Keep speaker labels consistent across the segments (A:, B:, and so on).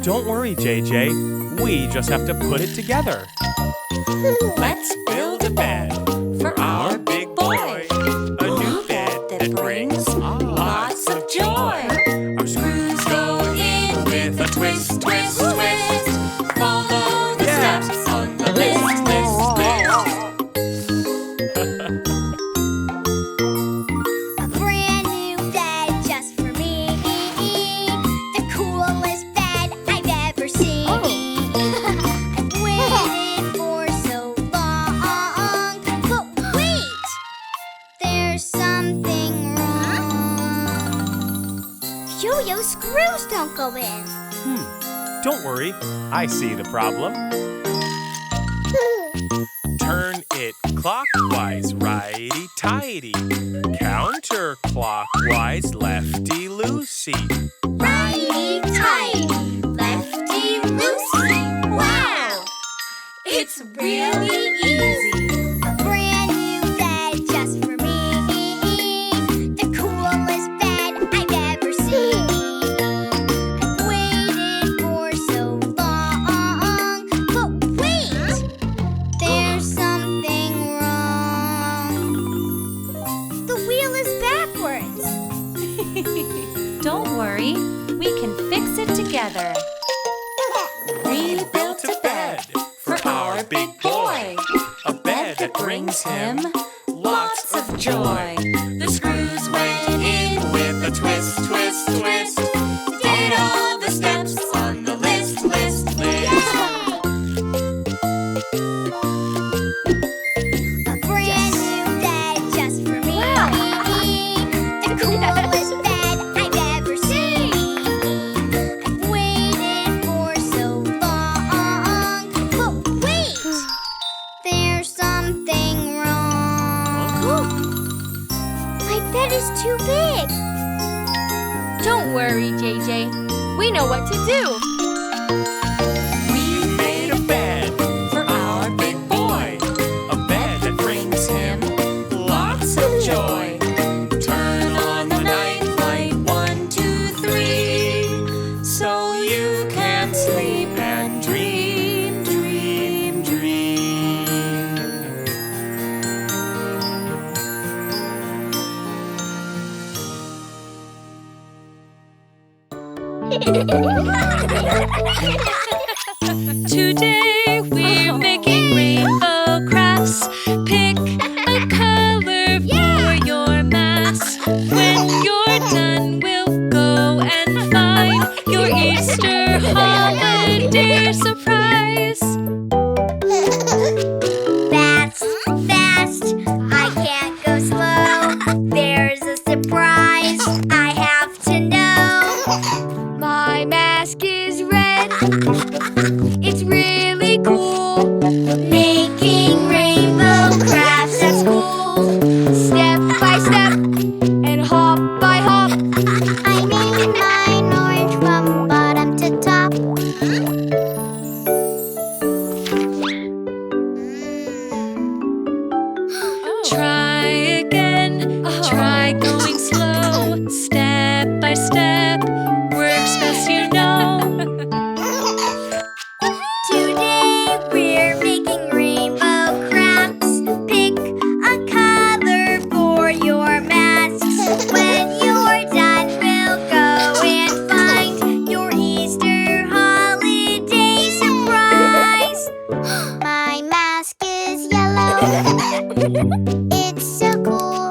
A: Don't worry, JJ. We just have to put it together.
B: Let's build a bed for our big boy. A new bed that brings lots of joy. Our screws go in with a twist, twist, twist. Follow the steps on the list, list, list.
C: A brand new bed just for me. The coolest bed I've ever seen. I've waited for so long. But wait! There's something wrong. Yo-yo screws don't go in.
A: Don't worry. I see the problem. Turn it clockwise, righty-tighty. Counterclockwise, lefty-loosey.
C: Righty-tighty, lefty-loosey. Wow!
B: It's really easy.
C: A brand new bed just for me. The coolest bed I've ever seen. I've waited for so long. But wait! There's something wrong. The wheel is backwards.
D: Don't worry, we can fix it together.
B: We built a bed for our big boy. A bed that brings him lots of joy. The screws went in with a twist, twist, twist. Did all the steps on the list, list, list.
C: A brand new bed just for me. The coolest bed I've ever seen. I've waited for so long. But wait! There's something wrong. My bed is too big.
D: Don't worry, JJ. We know what to do.
B: We made a bed for our big boy. A bed that brings him lots of joy. Turn on the night light, 1, 2, 3, so you can sleep and dream, dream, dream.
D: Today we're making rainbow crafts. Pick a color for your mask. When you're done, we'll go and find your Easter holiday surprise.
C: Fast, fast, I can't go slow. There's a surprise I have to know. My mask is red. It's really cool. Making rainbow crafts at school. Step by step and hop by hop. I made mine orange from bottom to top.
D: Try again. Try going slow. Step by step. Works best, you know.
C: Today we're making rainbow crafts. Pick a color for your masks. When you're done, we'll go and find your Easter holiday surprise. My mask is yellow. It's so cool.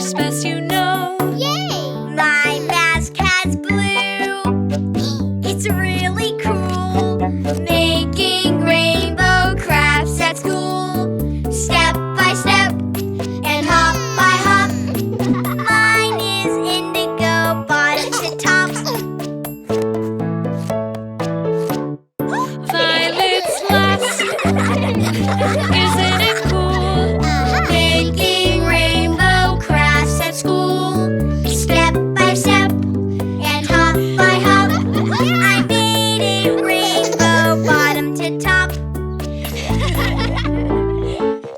B: works best, you know.
C: Yay! My mask has blue. It's really cool. Making rainbow crafts at school. Step by step and hop by hop. Mine is indigo, bottom to top.
B: Violet's last. Isn't it cool?
C: Making rainbow crafts at school. Step by step and hop by hop. I made a rainbow bottom to top.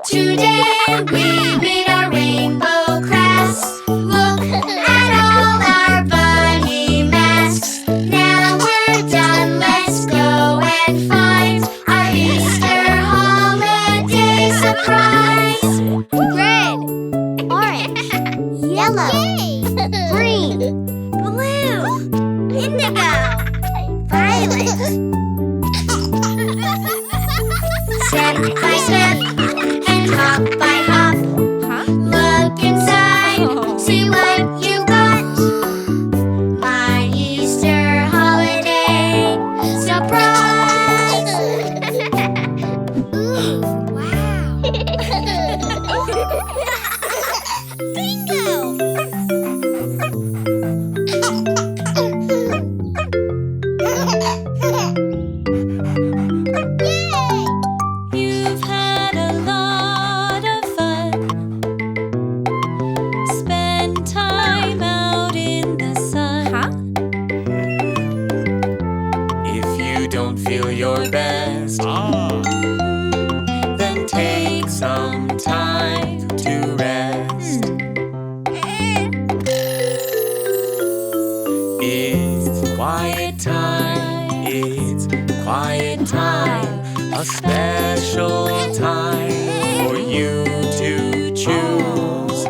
C: Today we made our rainbow crafts. Look at all our bunny masks. Now we're done, let's go and find our Easter holiday surprise. Red, orange, yellow, green, blue, indigo, violet. Step by step and hop by hop. Look inside, see what you got. My Easter holiday surprise. Ooh, wow. Bingo! Yay!
B: You've had a lot of fun. Spend time out in the sun.
A: If you don't feel your best, then take some time to rest. It's quiet time, it's quiet time, a special time for you to choose.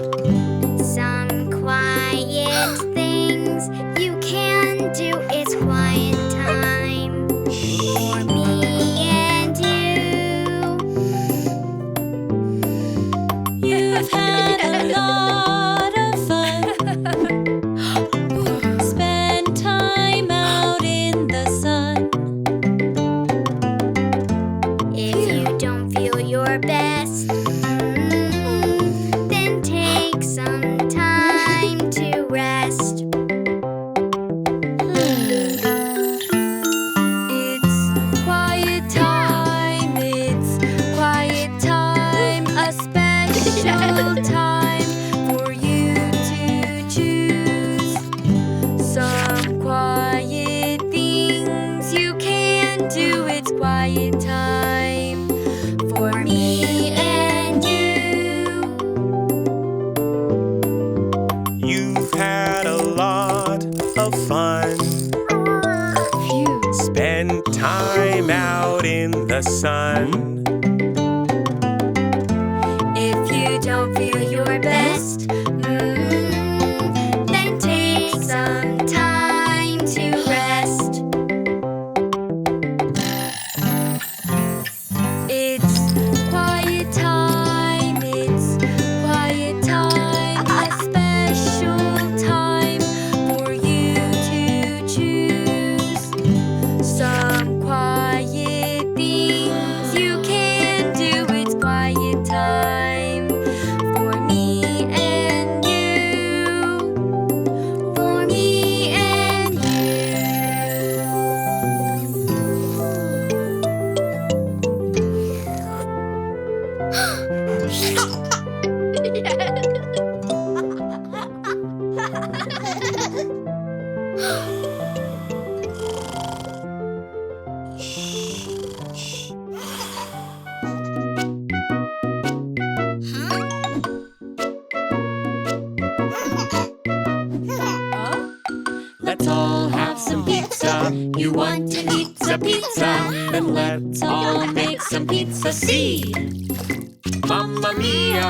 C: Some quiet things you can do. It's quiet time for me and you.
B: You've had a lot of fun. Spend time out in the sun.
C: If you don't feel your best, then take some time to rest.
B: It's quiet time, a special time for you to choose. Some quiet things you can do. It's quiet time for me and you.
A: You've had a lot of fun. Spend time out in the sun.
B: If you don't feel your best, then take some time to rest. It's quiet time, a special time for you to choose. Some quiet things you can do. It's quiet time for me and you. For me and
A: Let's all have some pizza. You want to eat the pizza? Then let's all make some pizza. See, Mamma Mia!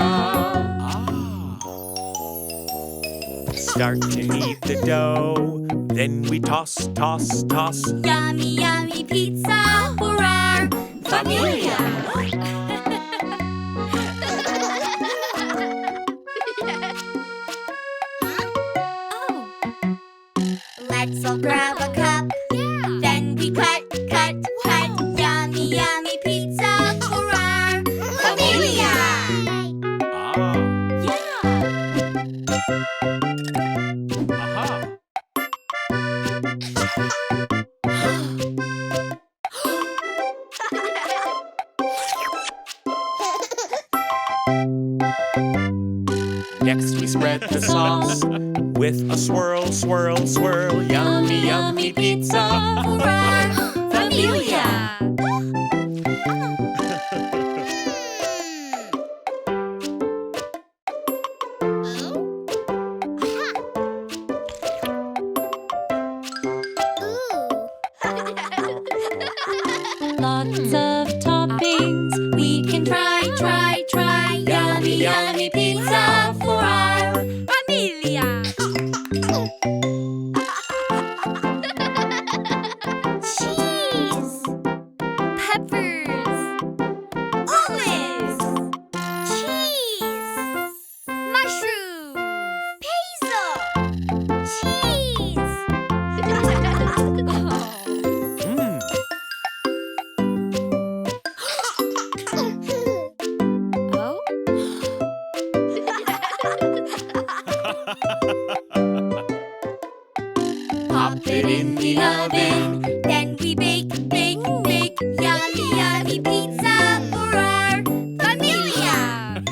A: Start to knead the dough. Then we toss, toss, toss.
B: Yummy, yummy pizza for our familia. spread the sauce. With a swirl, swirl, swirl, yummy, yummy pizza
D: For our familia. Lots of toppings. We can try, try, try. Yummy, yummy pizza for our familia.
C: Cheese,
D: Peppers.
C: olives, cheese,
D: Mushroom.
C: basil, cheese.
D: Oh.
B: Pop it in the oven.
C: Then we bake, bake, bake. Yummy, yummy pizza for our familia.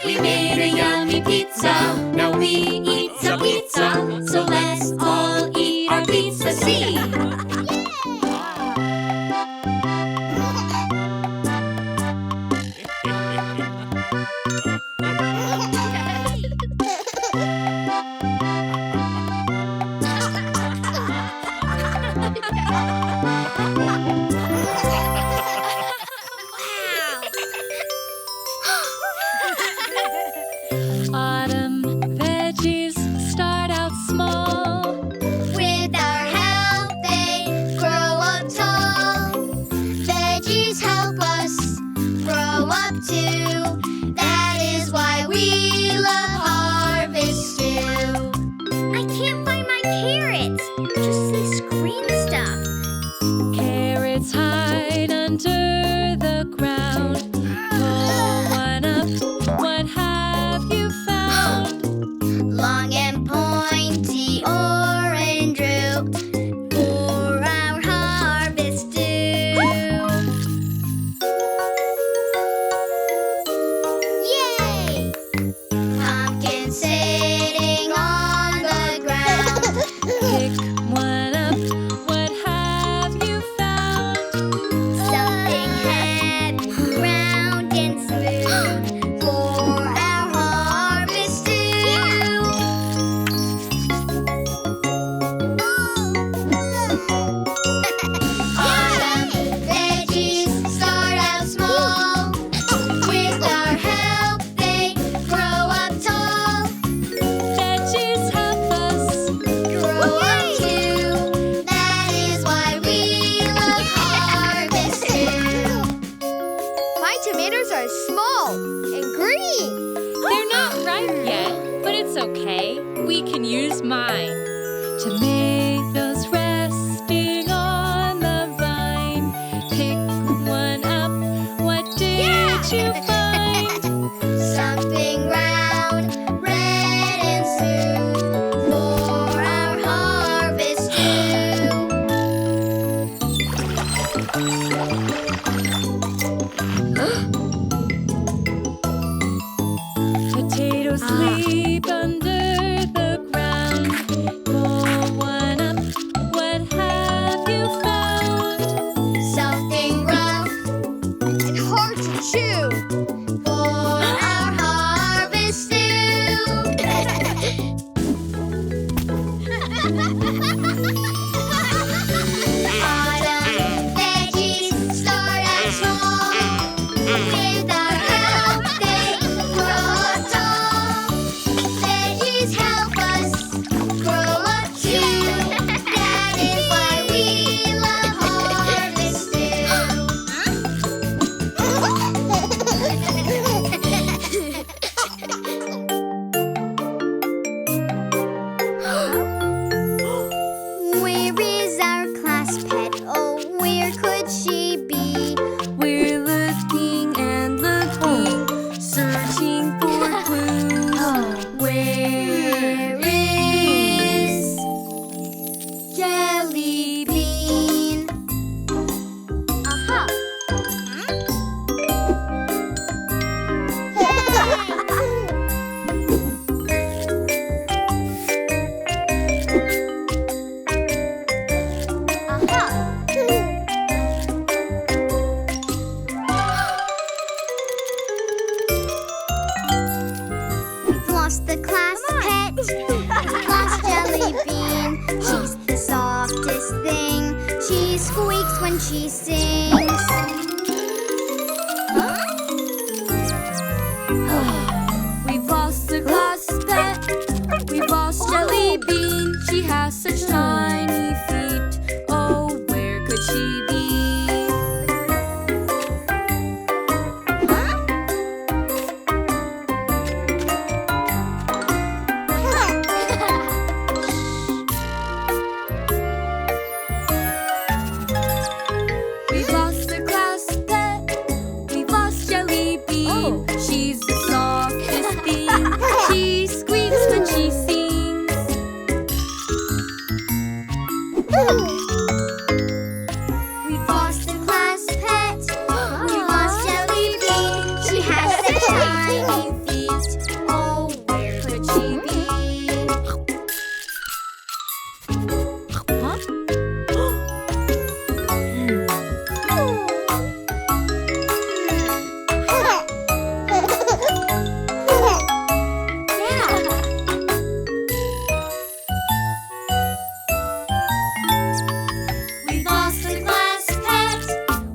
B: We made a yummy pizza.
C: Now we eat some pizza. So let's all eat our pizza. See?
D: Autumn veggies start out small.
C: With our help, they grow up tall. Veggies help us grow up too. That is why we love harvest too. I can't find my carrots. Just this green stuff.
D: Carrots hide under the ground. Pull one up. What have you found?
C: Long and pointy, orange root for our harvest due. Yay! Pumpkin sitting on the ground.
D: Pick one up. What have you found?
C: Something heavy, round and smooth for our harvest due. Autumn veggies start out small. With our help, they grow up tall.
D: Veggies help us.
C: Grow up too. That is why we love harvest too.
E: My tomatoes are small and green.
D: They're not ripe yet, but it's okay. We can use mine. Tomatoes resting on the vine. Pick one up. What did you find?
C: Something round, red and smooth for our harvest too.
D: Potatoes sleep under the ground. Pull one up. What have you found?
C: Something rough
E: And hard to chew.
C: for our harvest too. Autumn veggies start out small. With our help, they grow up tall. class pet. We lost Jelly Bean. She's the softest thing. She squeaks when she sings.
D: We've lost a class pet. We've lost Jelly Bean. She has such tiny feet. Oh, where could she be? We've lost a class pet. We've lost Jelly Bean. She's the softest thing. She squeaks when she sings.
C: We've lost a class pet. We lost Jelly Bean. She has such tiny feet. Oh, where could she be?
D: We've lost a class pet.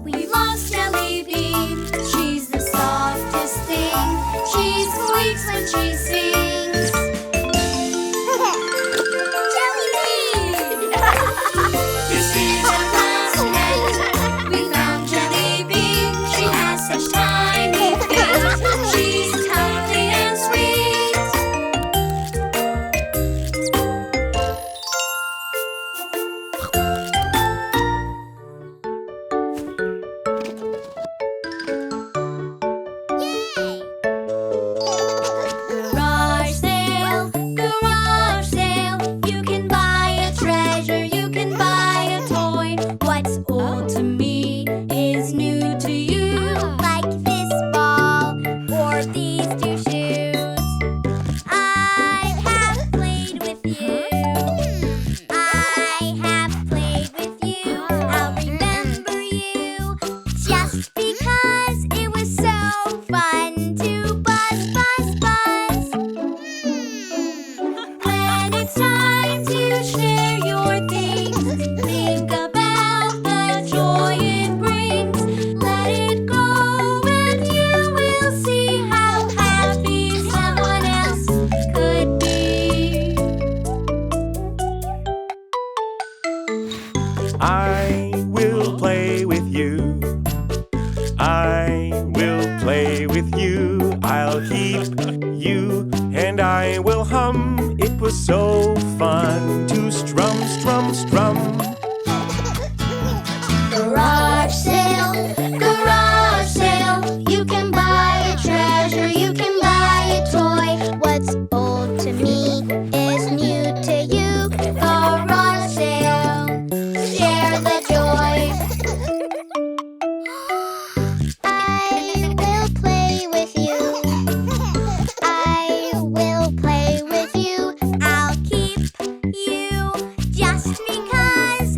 D: We've lost Jelly Bean. She's the softest thing. She squeaks when she sings. Jelly Bean! This is a class pet. We found Jelly Bean. She has such tiny feet. She's cuddly and sweet. Garage sale, garage sale. You can buy a treasure, you can buy a toy. What's old to me is new to you.
C: Like this ball or these two shoes. I have played with you. I have played with you. I'll remember you just because it was so fun to buzz, buzz, buzz.
D: When it's time to share your things, think about the joy it brings. Let it go and you will see how happy someone else could be.
B: I will play with you. I will play with you. I'll keep you and I will hum. It was so fun to strum, strum, strum.
C: Garage sale, garage sale. You can buy a treasure, you can buy a toy. What's old to me is new to you. Garage sale, share the joy. I will play with you. I will play with you. I'll keep you just because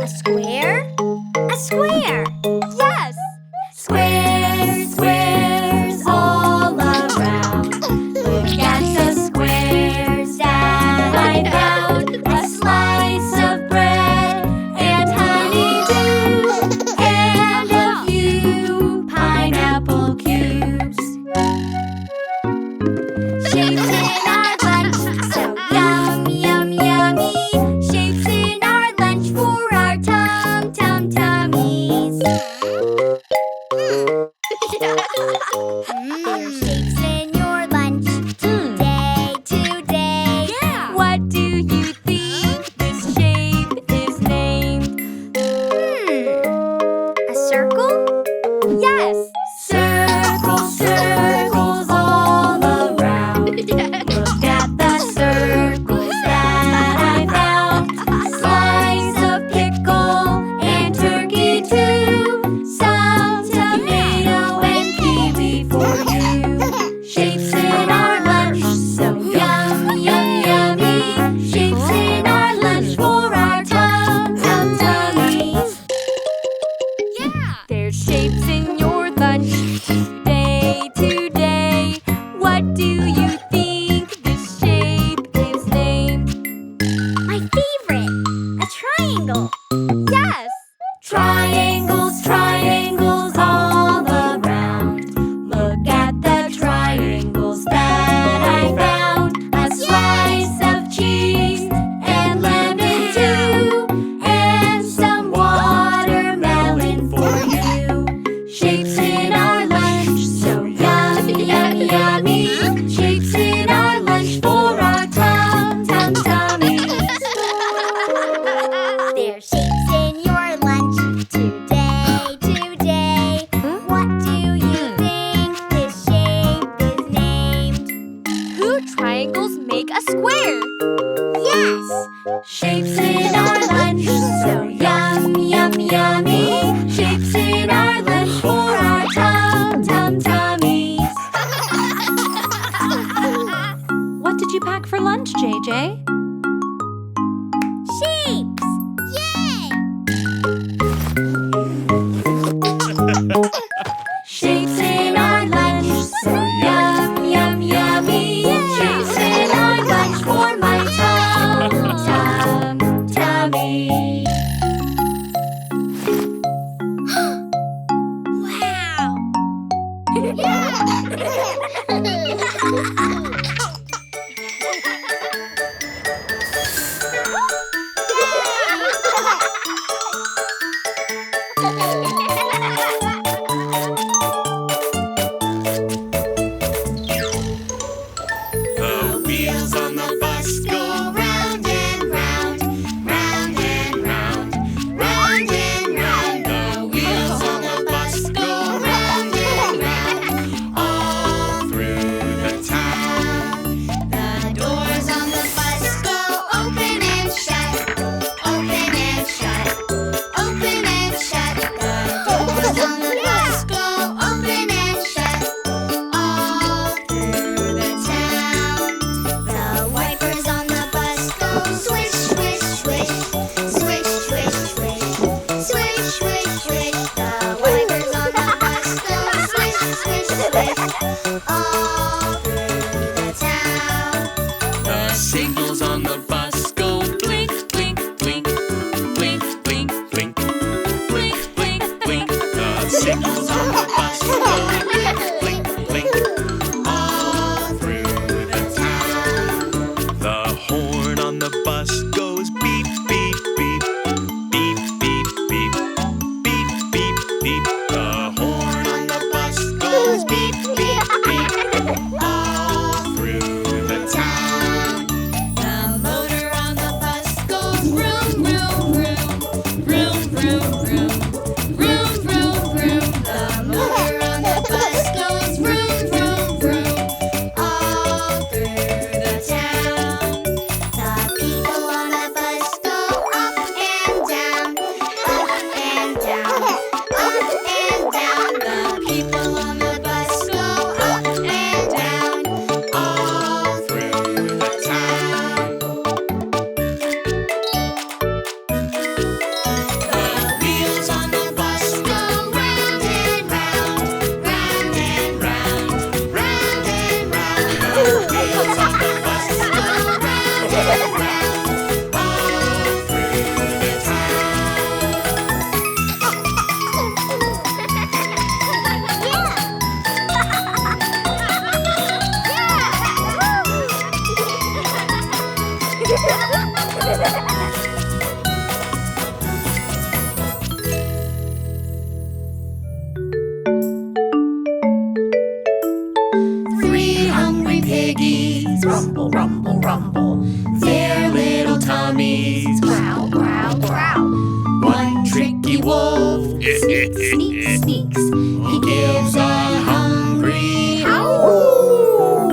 C: square? A square.
D: Yes!
C: Squares, squares all around. Look at the squares that I found. A slice of bread and honeydew, and a few pineapple cubes. Shapes in our lunch, so yum, yum, yummy. Shapes in our lunch for our tummies. There's shapes in your lunch today.
D: Yeah.
C: What do you think this shape is named? A circle? Yes. Circles, circles all around. Look at the circles that I found. Slice of pickle and turkey too. Some tomato and kiwi for you. Shapes in our lunch, so yum, yum, yummy. Shapes in our lunch for our tummies.
D: Yeah!
C: There's shapes in your lunch today. What do you think this shape is named? My favorite, a triangle.
D: Yes!
C: Triangles, triangles all around. Look at the triangles that I found. A slice of cheese and lemon too, and some watermelon for you. Shapes in our lunch, so yum, yum, yummy. Shapes in our lunch for our tummies. There's shapes in your lunch today. What do you think this shape is named?
D: Two triangles make a square.
C: Yes! Shapes in our lunch, so yum, yum, yummy. Shapes in our lunch for our tummies.
D: What did you pack for lunch, JJ?
C: Shapes! Yay! Shapes in our lunch, so yum, yum, yummy. Shapes in our lunch for my tummy.
B: The wheels on the bus go round and round, round and round, round and round. The wheels on the bus go round and round, all through the town.
C: The doors on the bus go open and shut, open and shut, open and shut. The doors on the bus go open and shut, all through the town. The wipers on the bus go swish, swish, swish, swish, swish, swish, swish, swish, swish. The wipers on the bus go swish, swish, swish, all through the town.
B: The signals on the bus go blink, blink, blink, blink, blink, blink, blink, blink, blink. The signals on the bus go blink, blink, blink, all through the town. The horn on the bus goes beep, beep, beep, beep, beep, beep, beep, beep, beep. The horn on the bus goes beep, beep, beep, all through the town.
C: The motor on the bus goes vroom, vroom, vroom, vroom, vroom, vroom, vroom, vroom, vroom. The motor on the bus goes vroom, vroom, vroom, all through the town. The people on the bus go up and down, up and down, up and down. The people on the bus go up and down,
B: All through the town.
A: sneaks, sneaks, sneaks. He gives a hungry howl.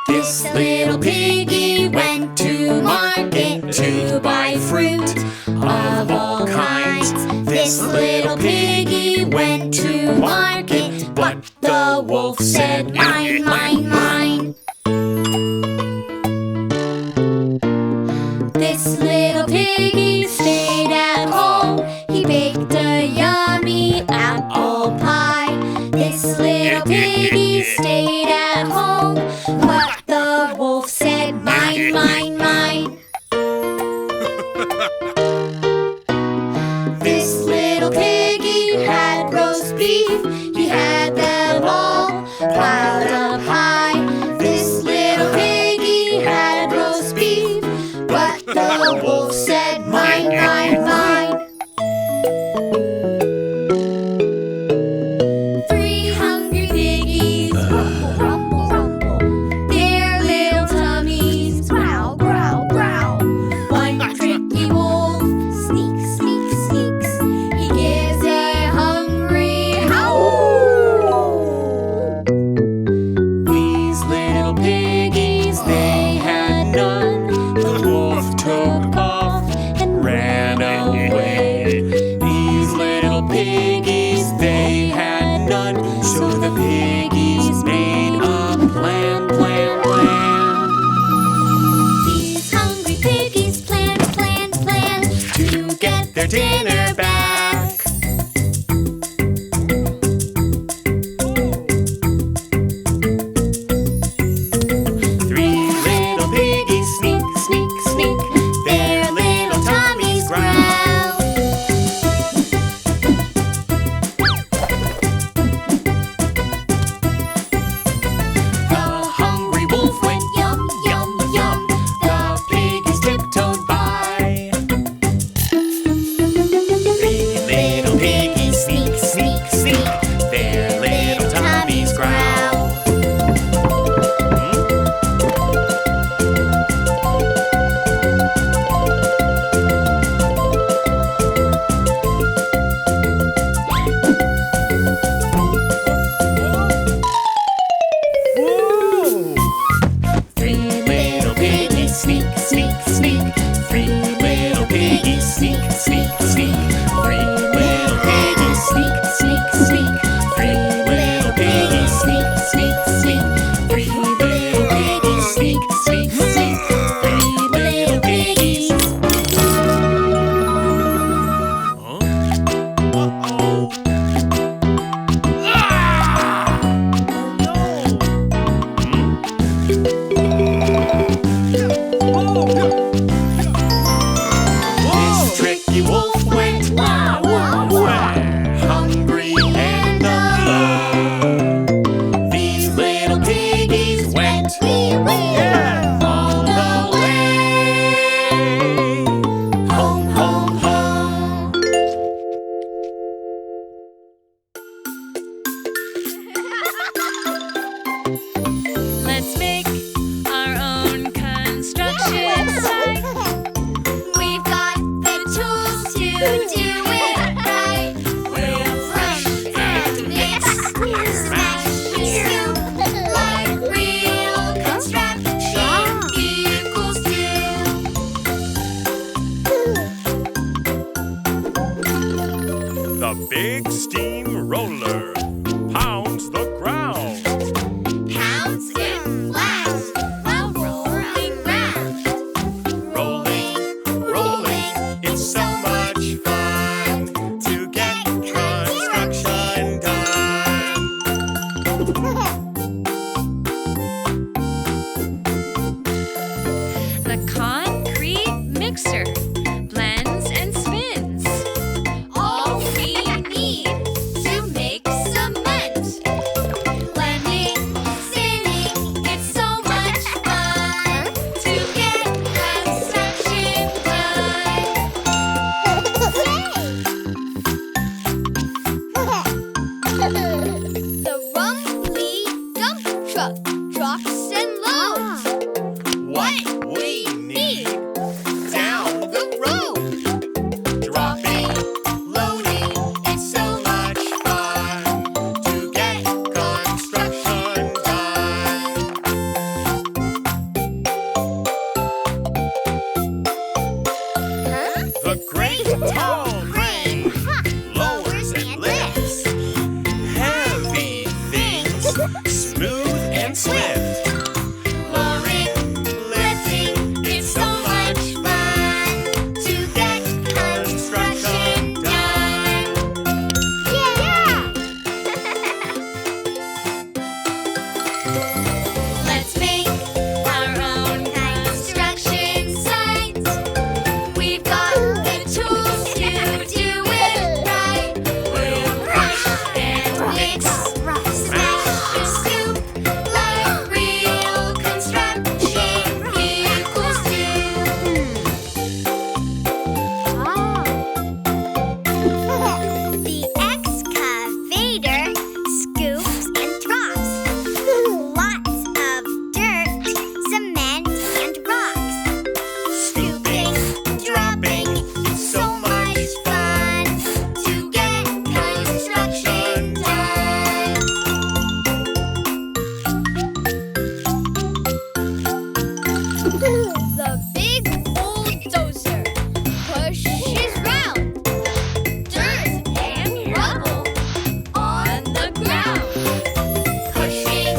A: This little piggy went to market to buy fruit of all kinds. This little piggy went to market, but the wolf said, mine, mine, mine. This little piggy stayed at home. He baked a yummy apple pie. This little piggy stayed at home, but the wolf said, mine, mine, mine. This little piggy had roast beef. He had them all piled up high. This little piggy had roast beef, but the wolf said, mine, mine, mine. 3 hungry piggies, rumble, rumble, rumble. Their little tummies growl, growl, growl. One tricky wolf sneaks, sneaks, sneaks. He gives a hungry howl. These little piggies, they had none. The wolf took off and ran away. These little piggies, they had none. So the piggies made a plan, plan, plan. These hungry piggies planned, planned, planned to get their dinner back. 3 little piggies sneak, sneak, sneak. Their little tummies growl. The hungry wolf went yum, yum, yum. The piggies tiptoed by. 3 little piggies sneak, sneak, sneak. Their little tummies growl. Three little piggies sneak, sneak, sneak. 3 little piggies sneak, sneak, sneak. 3 little piggies sneak, sneak, sneak. 3 little piggies sneak, sneak, sneak. 3 little piggies sneak, sneak, sneak. 3 little piggies. This tricky wolf went wah, wah, wah. Hungry and alone. These little piggies went wee, wee, all the way home, home, home.
D: Let's make our own construction site.
C: We've got the tools to do it right. We'll crush and mix, smash and scoop, like real construction equals do.
B: The big steam roller pounds the ground.
C: Pounds it flat while rolling round.
B: Rolling, rolling, it's so much fun to get construction done.
D: The concrete mixer blends and spins.
C: All we need to make cement. Blending, spinning, it's so much fun to get construction done. The rumbly dump truck trucks and loads.
B: what we need down the road. Dropping, loading, it's so much fun to get construction done. The great tall crane lowers and lifts heavy things, smooth and swift. Lowering, lifting, it's so much fun to get construction done.
A: Let's make our own construction sites. We've got the tools to do it right. We'll crush and mix, smash and scoop like real construction vehicles do.
C: The excavator scoops and drops lots of dirt, cement, and rocks. Scooping, dropping, it's so much fun to get construction done.
E: The big bulldozer pushes round dirt and rubble on the ground.
A: Pushing,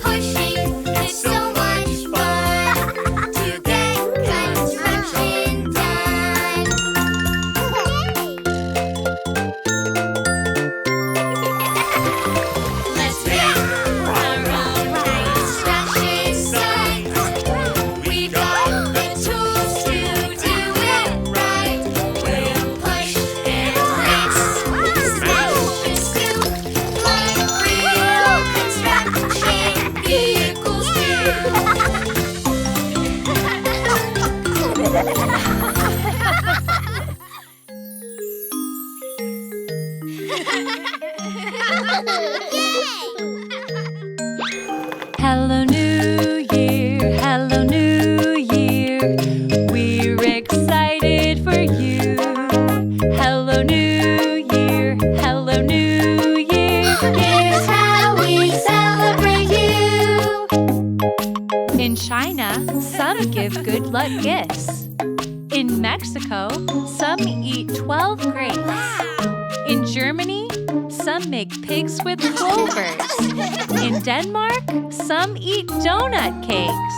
A: pushing, it's so much fun to get construction done. Let's make our own construction site. We've got the tools to do it right. We'll push and mix, smash and scoop like real construction vehicles do.
D: Hello, New Year. Hello, New Year. We're excited for you. Hello, New Year. Hello, New Year.
A: Here's how we celebrate you.
D: In China, some give good luck gifts. In Mexico, some eat 12 grapes. In Germany, some make pigs with clovers. In Denmark, some eat donut cakes.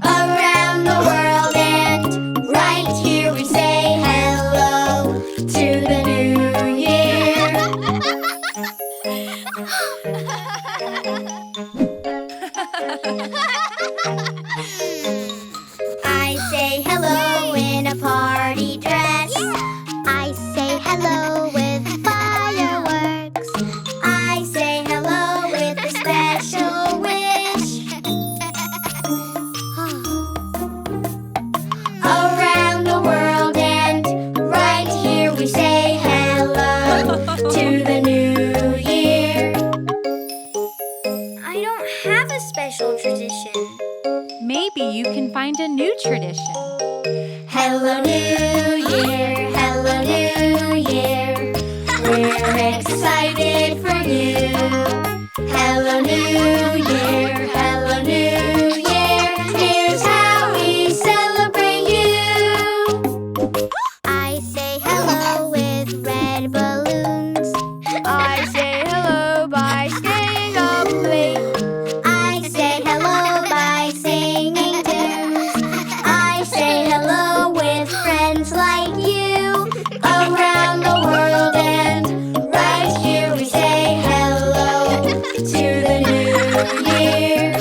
A: Around the world and right here we say hello to the new year.
C: I say hello in a party dress. I say hello with fireworks. I say hello with a special wish.
A: Around the world and right here we say hello to the new year.
C: I don't have a special tradition.
D: Maybe you can find a new tradition.
A: Hello New Year, hello New Year. We're excited for you. Hello New Year, hello New Year. Here's how we celebrate you.
C: I say hello with red balloons.
E: I say hello by staying up late.
C: I say hello by singing tunes. I say hello with friends like you.
A: Around the world and right here we say hello to the new year.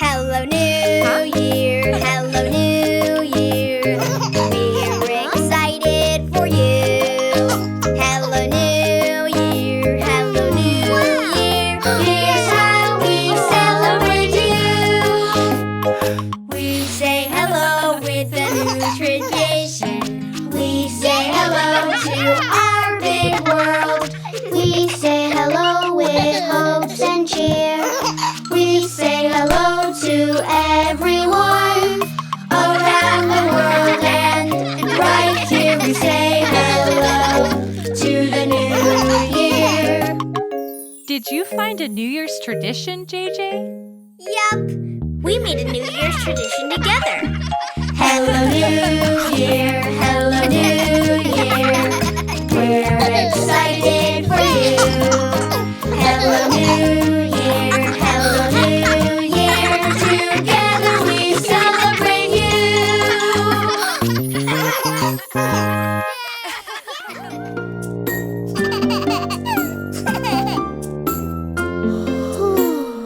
C: Hello New Year, hello New Year. We're excited for you. Hello New Year, hello New Year.
A: Here's how we celebrate you. We say hello with a new tradition. We say hello to our big world.
C: We say hello with hopes and cheer.
A: We
D: made a New Year's tradition, JJ?
C: Yep, we made a New Year's tradition together.
A: Hello New Year, hello New Year. We're excited for you. Hello New Year, hello New Year. Together we celebrate you.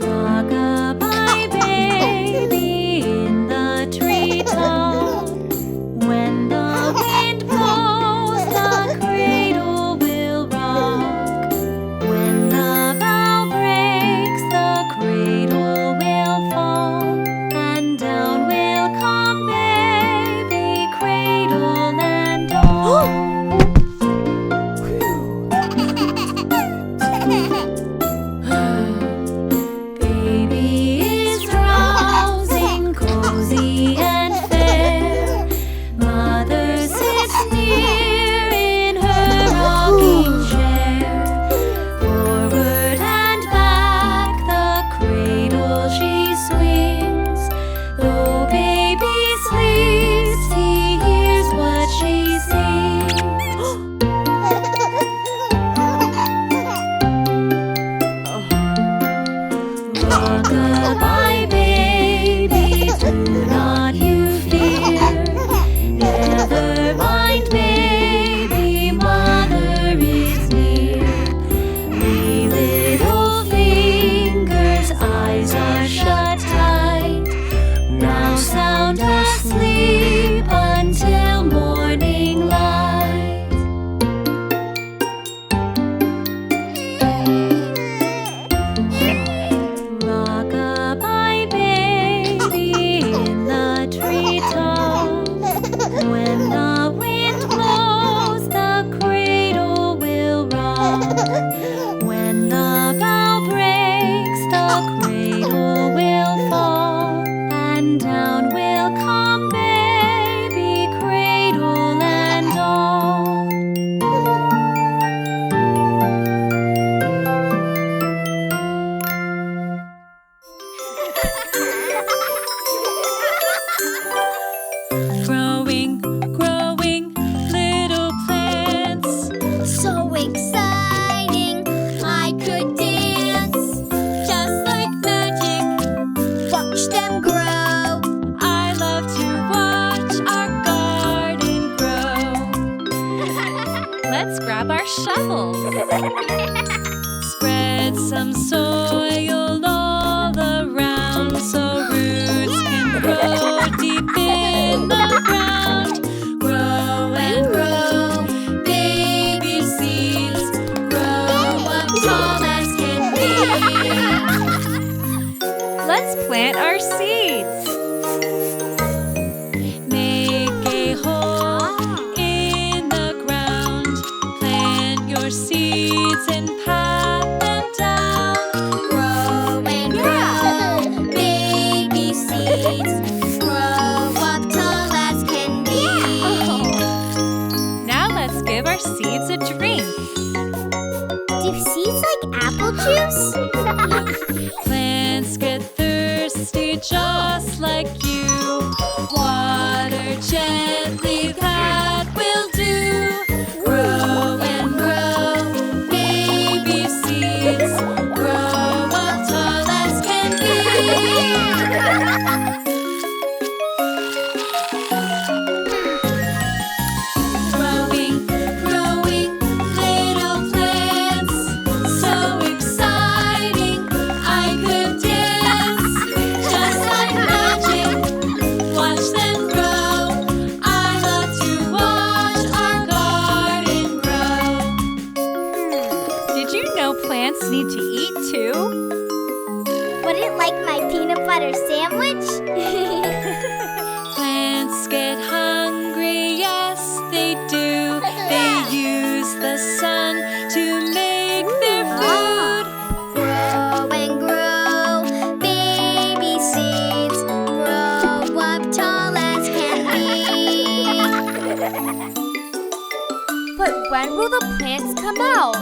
D: Rock-a-bye, baby, in the treetop. When the wind blows, the cradle will rock. When the bough breaks, the cradle will fall, and down will come baby, cradle and all. Baby is drowsing, cozy and fair. Mother sits near in her rocking chair. Forward and back the cradle she swings. Though baby sleeps, he hears what she sings. Rock-a-bye, baby, do not you fear. Never mind, baby, mother is near. 3 little fingers, eyes are shut tight. Now sound asleep until morning light. Rock-a-bye, baby, in the treetop. When the wind blows, the cradle will rock. When the bough breaks, the cradle will fall, and down will come baby, cradle and all. Growing, growing, little plants.
C: So exciting, I could dance.
D: Just like magic,
C: Watch them grow.
D: I love to watch our garden grow. Let's grab our shovels. Spread some soil all around so roots can grow deep in the ground. Grow and grow, baby seeds. Grow up tall as can be. Let's plant our seeds. Make a hole in the ground. Plant your seeds and pat them down.
C: Grow and grow, baby seeds. Grow up tall as can be.
D: Now let's give our seeds a drink.
C: Do seeds like apple juice?
D: Plants get thirsty just like you. Water gently, that will do. Grow and grow, baby seeds. Grow up tall as can be. Growing, growing, little plants. So exciting, I could dance. Just like magic, watch them grow. I love to watch our garden grow. Did you know plants need to eat too?
C: Would it like my peanut butter sandwich?
D: Plants get hungry, yes they do. They use the sun to make their food.
C: Grow and grow, baby seeds. Grow up tall as can be.
E: But when will the plants come out?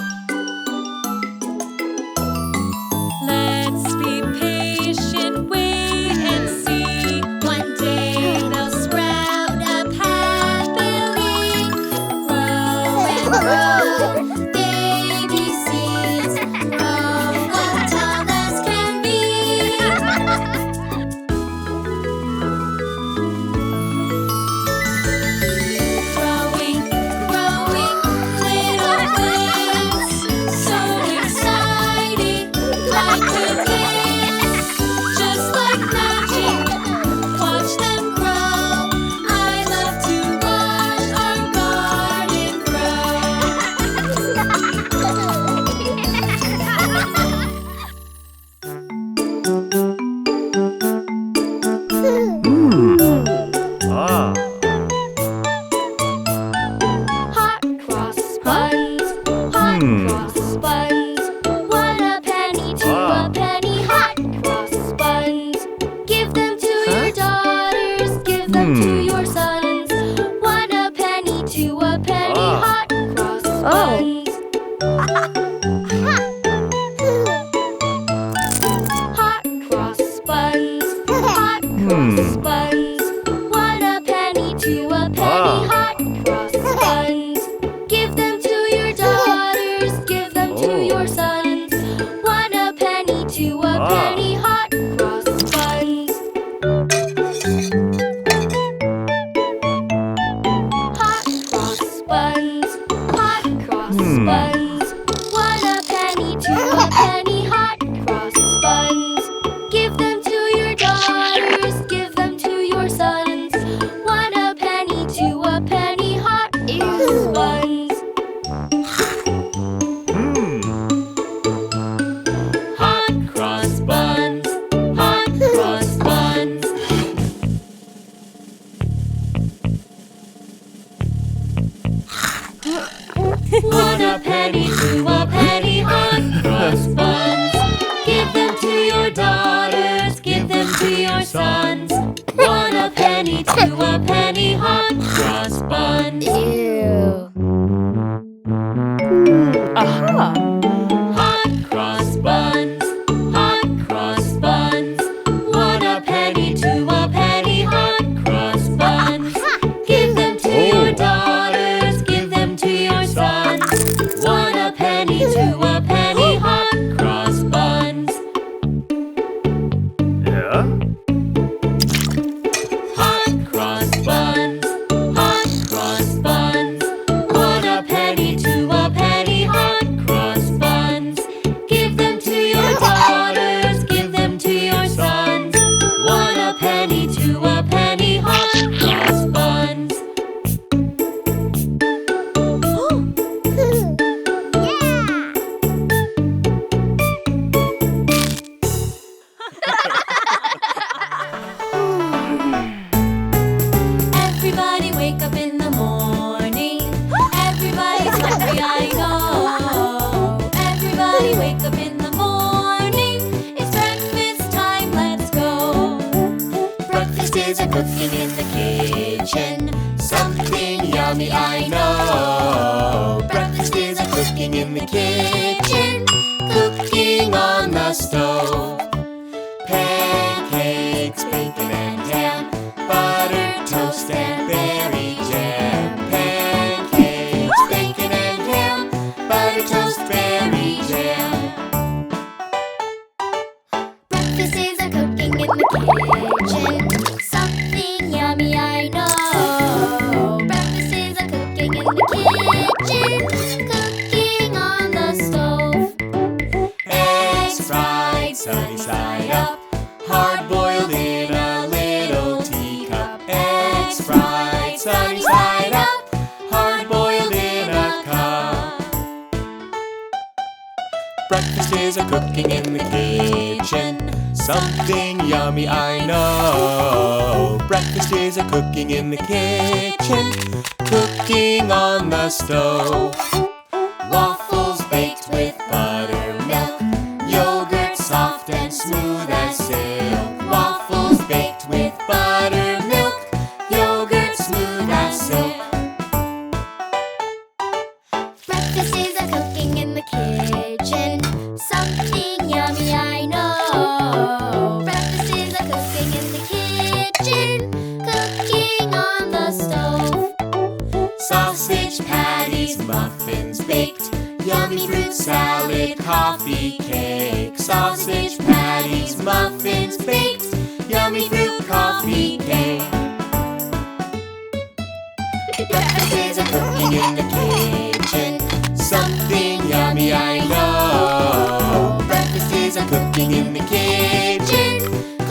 C: a penny. Hot cross buns. Hot cross buns. Hot cross buns. 1 a penny, 2 a penny. Hot cross buns. Give them to your daughters, give them to your sons. 1 a penny, 2 a penny. Hot cross buns.
A: Hot cross buns. Hot cross buns. 1 a penny, 2 a penny. Hot cross buns. Give them to your daughters, give them to your sons. 1 a penny, 2 a penny. Hot cross buns.
C: Ew.
D: Aha!
A: Hot cross buns. Hot cross buns. 1 a penny, 2 a penny. Hot cross buns. Give them to your daughters, give them to your sons. 1 a penny, 2 a penny. Hot cross buns.
B: Yeah?
A: Hot cross buns. Hot cross buns. 1 a penny, 2 a penny. Hot cross buns. Give them to your daughters, give them to your sons. 1 a penny, 2 a penny. Hot cross buns. Everybody wake up in the morning. Everybody's hungry, I know. Everybody wake up in the morning. It's breakfast time, let's go. Breakfast is a cooking in the kitchen. Something yummy, I know. Breakfast is a cooking in the kitchen. Cooking on the stove. Pancakes, bacon and ham. Butter, toast and berry jam. Pancakes, bacon and ham. Butter, toast, berry jam. Breakfast is a cooking in the kitchen. Something yummy, I know. Breakfast is a cooking in the kitchen. Cooking on the stove. Eggs fried sunny side up. Hard boiled in a little teacup. Eggs fried sunny side up. Hard boiled in a cup. Breakfast is a cooking in the kitchen. Something yummy, I know. Breakfast is a cooking in the kitchen. Cooking on the stove. Waffles baked with buttermilk. Yogurt soft and smooth as silk. Waffles baked with buttermilk. Yogurt smooth as silk. Breakfast is a cooking in the kitchen. Something yummy, I know. Breakfast is a cooking in the kitchen. Cooking on the stove. Sausage patties, muffins baked. Yummy fruit salad, coffee cake. Sausage patties, muffins baked. Yummy fruit coffee cake. Breakfast is a cooking in the kitchen. Something yummy, I know. Breakfast is a cooking in the kitchen.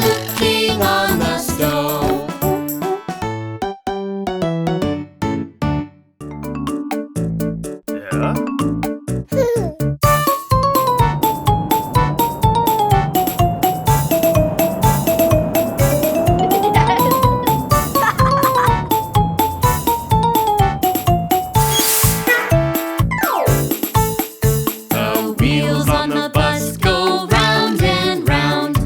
A: Cooking on the stove.
B: Yeah?
A: The wheels on the bus go round and round.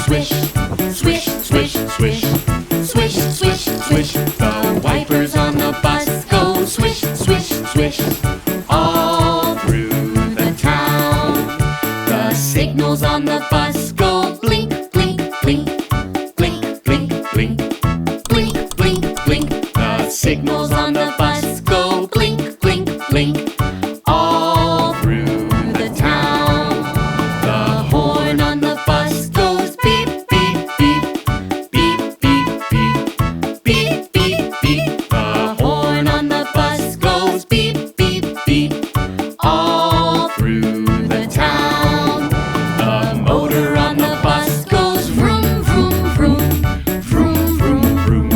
A: swish, swish, swish, swish, swish, swish, swish. The wipers on the bus go swish, swish, swish, all through the town. The signals on the bus go blink, blink, blink, blink, blink, blink, blink, blink, blink. The signals on the bus go blink, blink, blink, all through the town. The horn on the bus goes beep, beep, beep, beep, beep, beep, beep, beep, beep. The horn on the bus goes beep, beep, beep, all through the town. The motor on the bus goes vroom, vroom, vroom, vroom, vroom, vroom,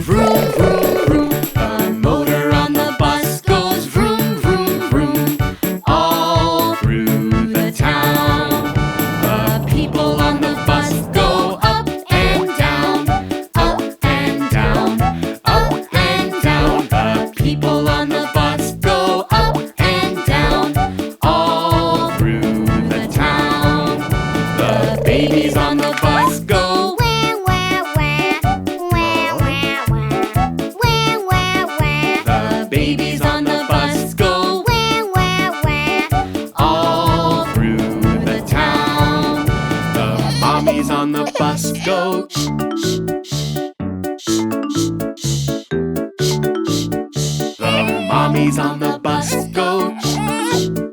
A: vroom, vroom, vroom. The motor on the bus goes vroom, vroom, vroom, all through the town. The people on the bus go up and down, up and down, up and down. The people on the bus go up and down, all through the town. The babies on the bus go
C: Wah, wah, wah. Wah, wah, wah. Wah, wah, wah.
A: The babies on the bus go
C: Wah, wah, wah.
A: all through the town. The mommies on the bus go shh, shh, shh, shh, shh, shh. The mommies on the bus go shh, shh,